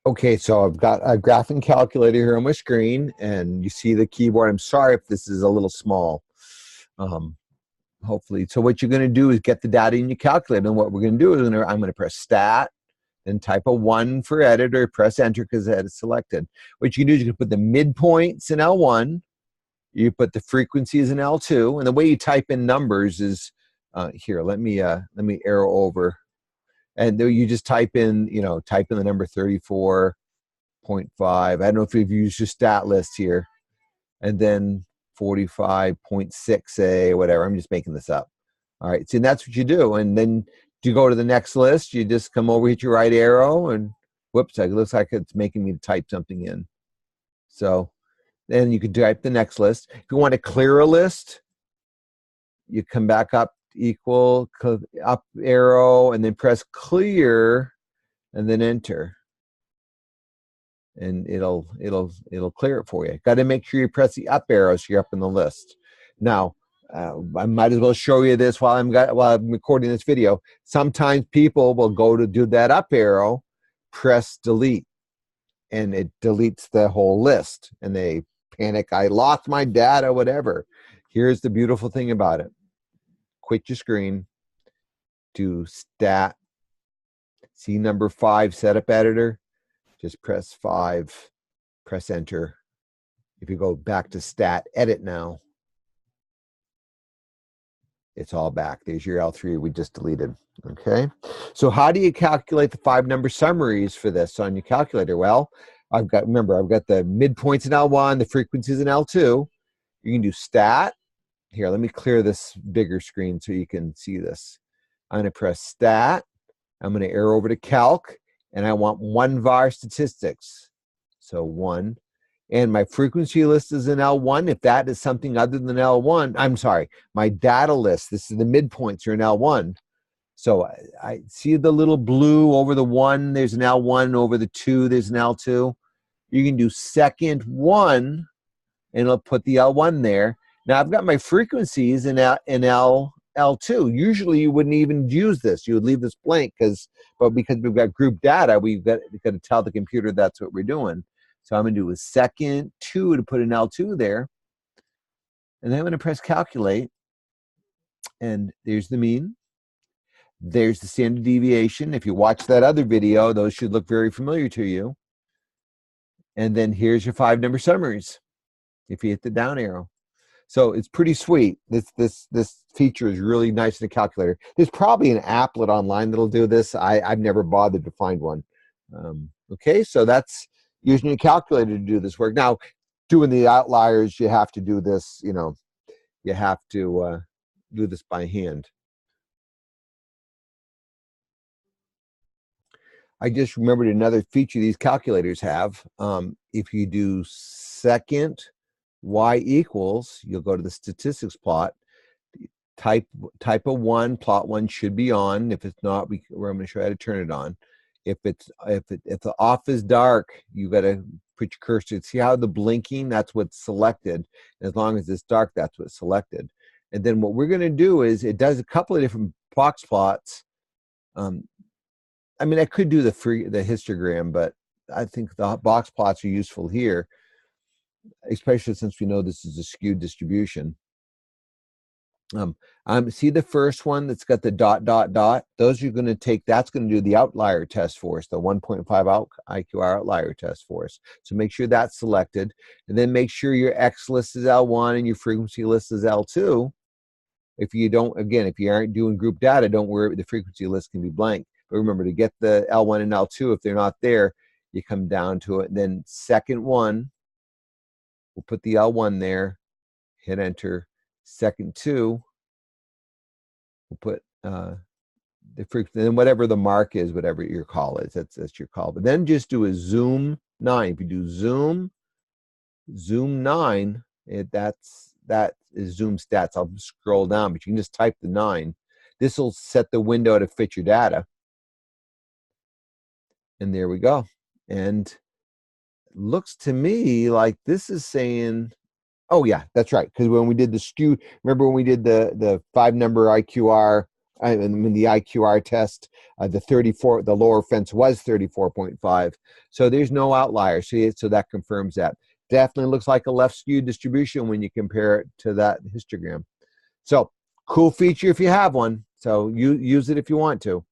Okay, so I've got a graphing calculator here on my screen, and you see the keyboard. I'm sorry if this is a little small. Um, Hopefully, so what you're going to do is get the data in your calculator, and what we're going to do is I'm going to press Stat, then type a 1 for editor, press Enter because that is selected. What you can do is you can put the midpoints in L1, you put the frequencies in L2, and the way you type in numbers is here. Let me arrow over. And you just type in, type in the number 34.5. I don't know if you've used your stat list here. And then 45.6A, whatever. I'm just making this up. All right. See, that's what you do. And then you go to the next list. You just come over, hit your right arrow, and whoops, it looks like it's making me type something in. So then you can type the next list. If you want to clear a list, you come back up, equal, up arrow, and then press clear, and then enter, and it'll clear it for you. Got to make sure you press the up arrow so you're up in the list. Now, I might as well show you this while I'm recording this video. Sometimes people will go to do that up arrow, press delete, and it deletes the whole list, and they panic. I lost my data, whatever. Here's the beautiful thing about it. Quit your screen, do stat, see number 5, setup editor, just press 5, press enter. If you go back to stat, edit now, it's all back. There's your L3 we just deleted. Okay, so how do you calculate the 5-number summaries for this on your calculator? Well, remember I've got the midpoints in L1, the frequencies in L2. You can do stat. Here, let me clear this bigger screen so you can see this. I'm going to press stat. I'm going to arrow over to calc, and I want 1 var statistics. So 1. And my frequency list is in L1. If that is something other than L1, I'm sorry, my data list, this is the midpoints are in L1. So I see the little blue over the 1, there's an L1, over the 2, there's an L2. You can do second 1, and it'll put the L1 there. Now I've got my frequencies in L2. Usually you wouldn't even use this. You would leave this blank but because we've got group data, we've got to tell the computer that's what we're doing. So I'm going to do a second 2 to put an L2 there. And then I'm going to press calculate. And there's the mean. There's the standard deviation. If you watch that other video, those should look very familiar to you. And then here's your 5-number summaries if you hit the down arrow. So it's pretty sweet. This feature is really nice in the calculator. There's probably an applet online that'll do this. I've never bothered to find one. Okay, so that's using a calculator to do this work. Now, doing the outliers, you have to do this, you have to do this by hand. I just remembered another feature these calculators have. If you do second y equals, you'll go to the statistics plot, type a 1, plot 1 should be on. If it's not, we're going to show you how to turn it on. If the off is dark, you got to put your cursor. See how the blinking, that's what's selected. And as long as it's dark, that's what's selected. And then what we're going to do is it does a couple of different box plots. I mean, I could do the histogram, but I think the box plots are useful here, especially since we know this is a skewed distribution. See the first one that's got the ... Those you're going to take, that's going to do the outlier test for us, the 1.5 IQR outlier test for us. So make sure that's selected, and then make sure your X list is L1 and your frequency list is L2. If you aren't doing group data, don't worry, the frequency list can be blank. But remember, to get the L1 and L2, if they're not there, you come down to it. And then second 1, we'll put the L1 there, hit enter. Second 2, we'll put the frequency, and whatever the mark is, whatever your call is, that's your call. But then just do a zoom 9. If you do zoom 9, that is zoom stats. I'll scroll down, but you can just type the 9. This will set the window to fit your data. And there we go. And it looks to me like this is saying, oh yeah, that's right. Because when we did the skew, remember when we did the 5-number IQR I mean, the IQR test, the lower fence was 34.5. So there's no outlier. See, so that confirms that. Definitely looks like a left skewed distribution when you compare it to that histogram. So cool feature if you have one. So you use it if you want to.